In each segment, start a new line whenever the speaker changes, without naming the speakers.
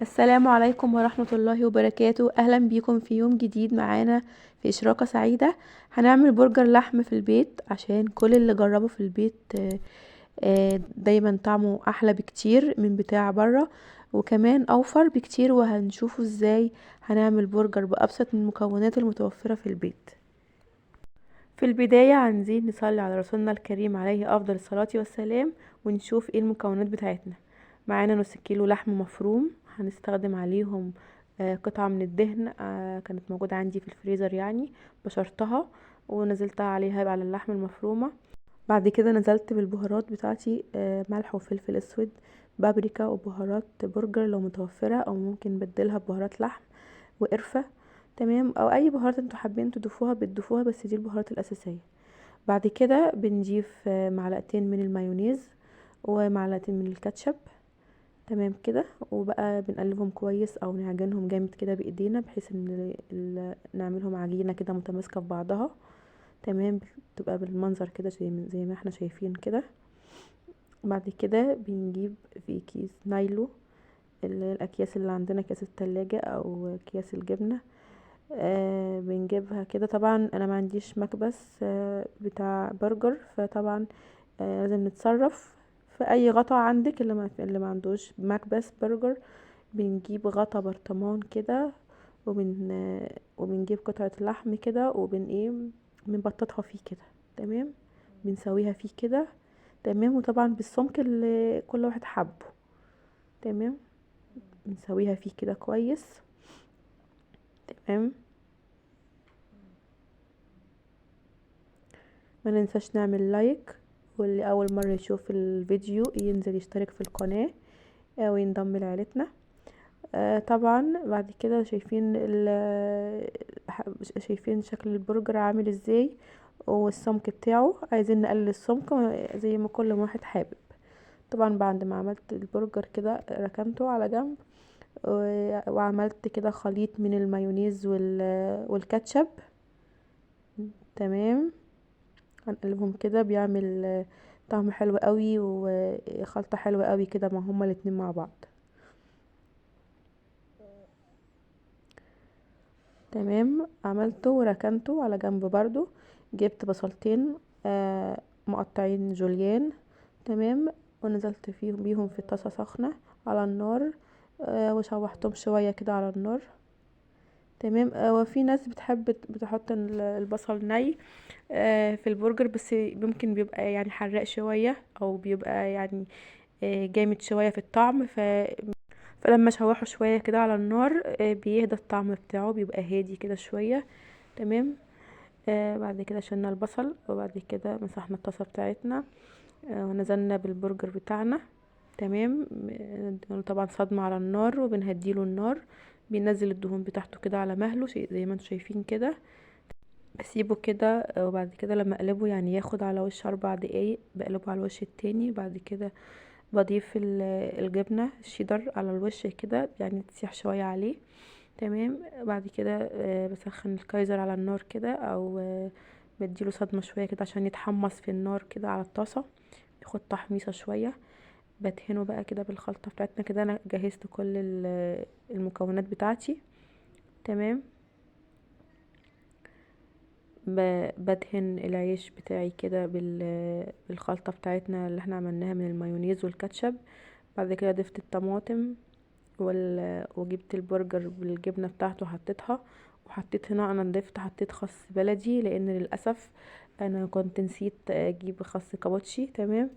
السلام عليكم ورحمة الله وبركاته. أهلا بيكم في يوم جديد معانا في إشراقة سعيدة. هنعمل برجر لحم في البيت عشان كل اللي جربه في البيت دايما طعمه أحلى بكتير من بتاع برا، وكمان أوفر بكتير. وهنشوفه ازاي هنعمل برجر بأبسط من المكونات المتوفرة في البيت. في البداية عايزين نصلي على رسولنا الكريم عليه أفضل الصلاة والسلام، ونشوف ايه المكونات بتاعتنا. معانا نص كيلو لحم مفروم، هنستخدم عليهم قطعة من الدهن كانت موجودة عندي في الفريزر، يعني بشرتها ونزلتها عليها على اللحمة المفرومة. بعد كده نزلت بالبهارات بتاعتي، ملح وفلفل اسود، بابريكا وبهارات برجر لو متوفرة، او ممكن نبدلها ببهارات لحم وقرفة. تمام، او اي بهارات انتوا حابين تضيفوها بتضيفوها، بس دي البهارات الاساسية. بعد كده بنضيف معلقتين من المايونيز ومعلقتين من الكاتشب. تمام كده، وبقى بنقلبهم كويس او نعجنهم جامد كده بايدينا، بحيث ان نعملهم عجينة كده متماسكة في بعضها. تمام، تبقى بالمنظر كده زي ما احنا شايفين كده. بعد كده بنجيب في كيس نايلو، اللي هي الاكياس اللي عندنا، كيس التلاجة او اكياس الجبنة. بنجيبها كده. طبعا انا ما عنديش مكبس بتاع برجر، فطبعا لازم نتصرف في اي غطا عندك. اللي ما عندوش مكبس برجر، بنجيب غطا برطمان كده، وبنجيب قطعة لحم كده، بنبططها فيه كده. تمام، بنسويها فيه كده. تمام، وطبعا بالسمك اللي كل واحد حبه. تمام، بنسويها فيه كده كويس. تمام، ما ننساش نعمل لايك، واللي اول مرة يشوف الفيديو ينزل يشترك في القناة وينضم لعيلتنا. طبعا بعد كده شايفين شكل البرجر عامل ازاي، والسمك بتاعه عايزين نقلل السمك زي ما كل واحد حابب. طبعا بعد ما عملت البرجر كده ركنته على جنب، وعملت كده خليط من المايونيز والكاتشب. تمام، هنقلبهم كده، بيعمل طعم حلو قوي وخلطة حلوة قوي كده ما هما الاتنين مع بعض. تمام، عملته وركنته على جنب برضو. جبت بصلتين مقطعين جوليان. تمام، ونزلت بيهم في طاسة سخنة على النار، وشوحتهم شوية كده على النار. تمام، وفي ناس بتحب بتحط البصل ني في البرجر، بس ممكن بيبقى يعني حراق شوية، او بيبقى يعني جامد شوية في الطعم. فلما اشوحه شوية كده على النار بيهدى الطعم بتاعه، بيبقى هادي كده شوية. تمام، بعد كده شلنا البصل، وبعد كده مسحنا الطاسة بتاعتنا ونزلنا بالبرجر بتاعنا. تمام، طبعا صدمة على النار، وبنهديله النار. بينزل الدهون بتاعته كده على مهله، زي ما انتم شايفين كده. بسيبه كده، وبعد كده لما اقلبه يعني ياخد على وش 4 دقايق، بقلبه على الوش التاني. بعد كده بضيف الجبنة الشيدر على الوش كده، يعني تسيح شوية عليه. تمام، بعد كده بسخن الكايزر على النار كده، او بديله صدمة شوية كده عشان يتحمص في النار كده على الطاسة، ياخد تحميصة شوية. بدهنه بقى كده بالخلطة بتاعتنا كده. انا جهزت كل المكونات بتاعتي. تمام، بدهن العيش بتاعي كده بالخلطة بتاعتنا اللي احنا عملناها من المايونيز والكاتشب. بعد كده ضفت الطماطم وجبت البرجر بالجبنة بتاعته حطيتها. وحطيت هنا، انا حطيت خس بلدي، لان للأسف انا كنت نسيت اجيب خس كابوتشي. تمام،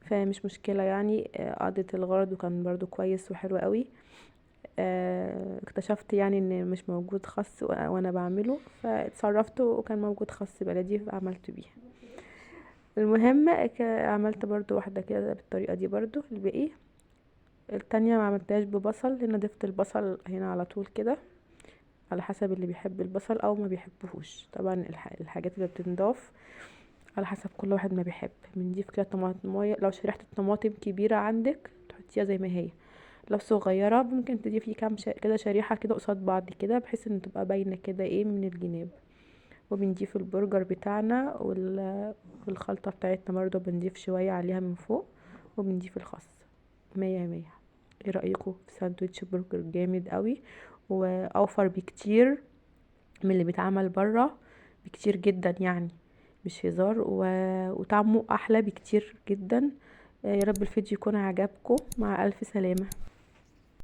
فمش مشكلة يعني، قضت الغرض، وكان برضو كويس وحلو قوي. اكتشفت يعني ان مش موجود خس وانا بعمله، فاتصرفت وكان موجود خس بلدي فعملت بيه. المهم عملت برضو واحدة كده بالطريقة دي برضو الباقي. التانية ما عملتهاش ببصل، هنا ضفت البصل هنا على طول كده، على حسب اللي بيحب البصل او ما بيحبهوش. طبعا الحاجات اللي بتنضاف على حسب كل واحد ما بيحب. بنضيف كده طماطمايه، لو شريحة الطماطم كبيرة عندك تحطيها زي ما هي، لو صغيرة ممكن تضيفي كام كده شريحة كده قصاد بعض كده، بحيث ان تبقى باينة كده من الجناب. وبنضيف البرجر بتاعنا والخلطة بتاعتنا برضه بنضيف شوية عليها من فوق، وبنضيف الخس. مية مية. ايه رأيكم في ساندوتش برجر جامد قوي واوفر بكتير من اللي بيتعمل برا، بكتير جدا يعني، مش هزار، وطعمه احلى بكتير جدا. يا رب الفيديو يكون عجبكم. مع الف سلامة.